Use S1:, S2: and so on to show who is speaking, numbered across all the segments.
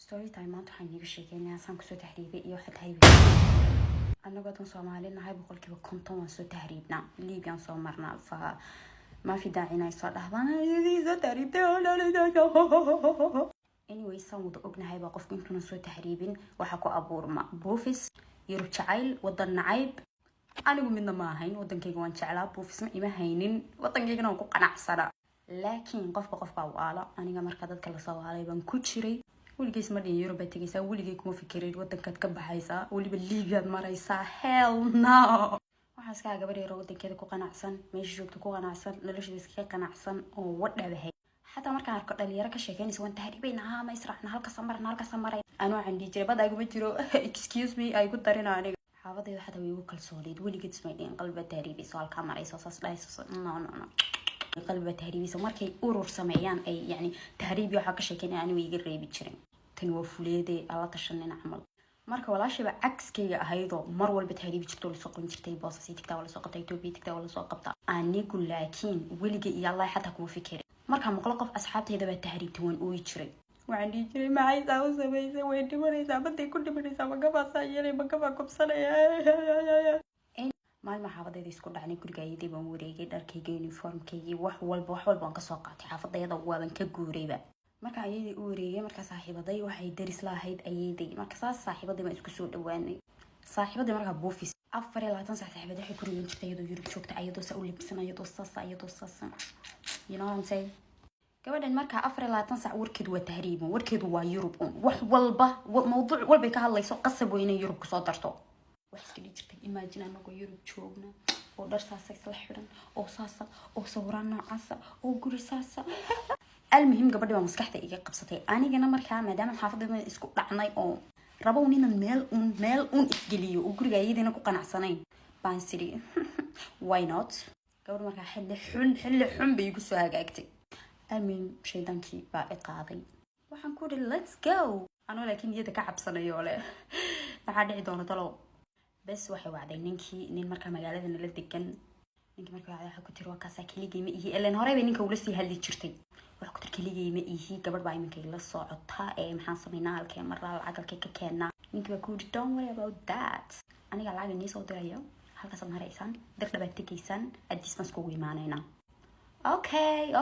S1: ستوري تايم maanta waxaan iiga sheekeynaa saan kusoo tahriibay iyo waxa tahriib anagoo tan Soomaali nahay boqolkiiba 50 waan soo tahriibnaa Liibyaan soo marnaa fa ma fi daacina ay soo dhahdaan soo tahriibtay anyway saan wada ognahay baa qofku intuu soo tahriibin waxa ku abuurma buufis iyo jacayl wadan nacayb anigu midna ma ahayn wadankayga waan jeclaa buufis ma ima haynin wadankayga waan ku qanacsana laakiin qof baa waala aniga marka dadka la soo waalay baan ku jiray weligeys ma dhihin Europe tagaysaa weligay kuma fikirin wadankaad ka baxaysaa weliba Liibyaan maraysaa hell no waxaan iska gabar yar wadankeeda ku qanacsan meesha joogto ku qanacsan nolosheeda iska qanacsan oo wadhabahay حتى مركان أركض اللي كشيكين سوين تهريبين ها ما يسرحنا هالك سمر أنا عندي جربة دا يقوم يجرو excuse me أي قد ترينا عني حافظ إذا حدا ويوكل صوليد ولي قد سمعين قلب تهريبي سؤال كاميرا يسوس لا يسوس no قلب تهريبي سمر كي أورور سمعيان أي يعني تهريبي وحق شيكين يعني ويجري بيتشرين تنوفليدي الله تشنن عمل marka walaashay ba cagskayga ahaydo mar walba tahriib jirto la soo qon jirtay boosasi tigta wala soo qabtay toobi tigta wala soo qabta anigu laakiin weliga iyo Allah xataa kuma fikirin marka maqlo qof asxaabtayda ba tahriibtay waan oo jiray waxaan dhigi jiray maxay saaw sameeyay way dhimanaysaa baday ku dhimanaysaa ma gabaasa yeelay ma gaba kubsanaya maalma xaafadayda isku dhacnay gurigaydii baan wareegay dharkayga uniformkayga wax walba aan ka soo qaatay xaafadayda waaban ka guurayba marka ayay u wareegay marka saaxiibaday waxay daris lahayd ayay marka saaxiibaday ma isku soo dhawaanay saaxiibaday marka buufis 24 saaxiibaday waxay ku riyoon jirtay iyadoo Yurub joogta ayadoo saa u libsan ayadoo saasa you know what I'm saying gabadhan marka 24 saac warkeedu waa tahriib warkeedu waa Yurub wax walba mowduuc walba ka hadlayso qasab weyn in Yurub ku soo darto wax iska dhigtay imagine anagoo Yurub joogna oo dhar saasa isla xiran oo saasa oo sawirana caasa oo guri saasa المهم قبل ما مسكحتي إيجا قبصتي أنا جنا مركها مدام حافظة من إسكو لعناي أو ربونينا مال إسجليو وقول جاي دينا كو قناع سنين بانسري why not قبل مركها حل حن بيجوسوا هاجاكتي المهم شيطان كي بقى قاضي وحنقول let's go أنا لكن يدا كعب سنة يولا بعد عدونا طلعوا بس واحد وعدين نين مركها مجالات إن اللي تكن نينك مركها على حكوا تروى كاسا كلي جيمي إيه إلا نهاري بينك ولسي هاللي تشرتي wax ku tarkaliga ma ihi gabadh baa iminka la socota maxaan sameynaa halkee maraa lacag ka keenaa ninka ku yiri don't worry about that aniga lacag inii soo dirayo halkaas ma haraysan dir dhabaad tagaysan adis mas ku iimaanayna okay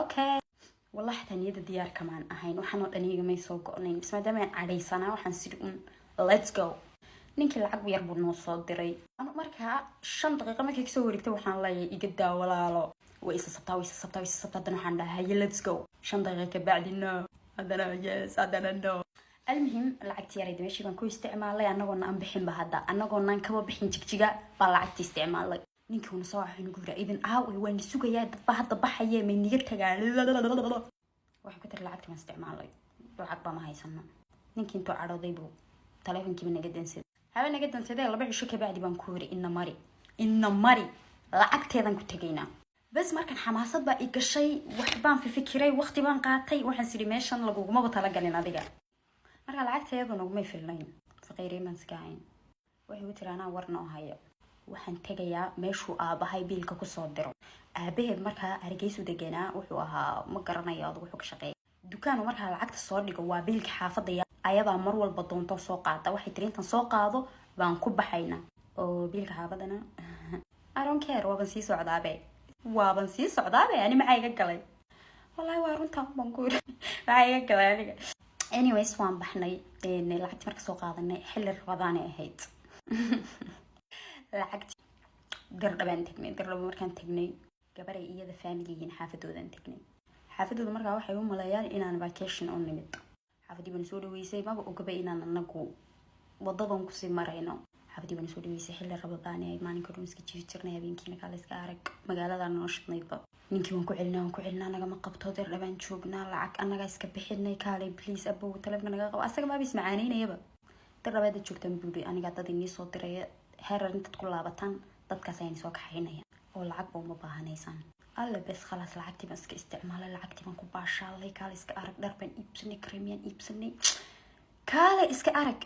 S1: wallahi taniyada diyaar kamaan ahayn waxaan oo dhaniga may soo go'nayn maadaama aan cadeysana waxaan sidii let's go ninka lacag yar buu noo soo diray anu markaa 5 daqiiqo markay ka soo wareegtay waxaan leeyahay iga daawalaalo ويسصبتا دنا حنا هاي let's go 5 دقائق بعدنا هذا yes هذا no المهم لعقتي يريد ماشي بان كو استعمالي انغونا ان بخين بهدا انغونا ان كبا بخين جigjiga با لعقتي استعمالي نينكي wana soo waxay nugu raadin aaw waan sugayaa dadba hadda baxaya ma niga tagaan waxa ku tir lacagti ma istعمaalay lacag ba ma haysano ninkii intuu cadhooday buu taleefankiiba naga dansid haba naga dansaday laba cisho ka bacdi baan ku wiri inna mari lacagteedan ku tagaynaa بس مركن حماسات بقى إيجاشي وحبان في فكري وقتي بان قاطي وحن سيري ميشان لقوق ما بطلقلين هذيقا مركا العكت يادو نقومي في اللين فقيري من سكاين وحي وترانا ورنو هاي وحن تاقيا ميشو آباهاي بيلكا كسودرو آباهد مركا هرقيسو دقينا وحوها مقرنا ياضو وحوك شقي دوكانو مركا العكت الصوردقو وابيلك حافظيا أيضا مروا البطونتو سوقاتا وحي ترينتان سوقاضو بان كوبحينا وبيلك حافظنا I don't care وابن سيسو عذابي وابن سي سعودة يعني معايا قلي والله وارنتا بنقول معايا قلي anyways وان بحني إن لعقت مركز سوق هذا حل الرمضاني أهيد لعقت دربان تكني درب مركان تكني قبري إيه ذا فاميليين حافظوا ذا تكني حافظوا ذا مركا واحد يوم ملايان إن أنا باكيشن أون نمت حافظي بنسولي ويسي ما بقوا قبي إن أنا نقو وضبهم كسي مرينا حافظي بنسولي ويسي حل الرمضاني ما نكرون سكتشي جرنا يا بينكي نكالس كارك مقالة نوشط نيبا نينكي وانكو علنا نغا ما قبطو دير لبان شوقنا لعك أنا غايس كبحيدنا كالي بليز أبو تلبنا نغا قو أساق ما بيسمعانينا يبا دير لبادة شوقتان بيولي أنا قاعدة ديني صوت ديري هيرا انت تقول لابطان دادكا سايني سوك حينيا oo lacag buu ma baahanaysan alla bes خلاص lacagti baan iska isticmaalay lacagti baan ku baashaalay kaale iska arag dharban iibsanay kremiyan iibsanay kaale iska arag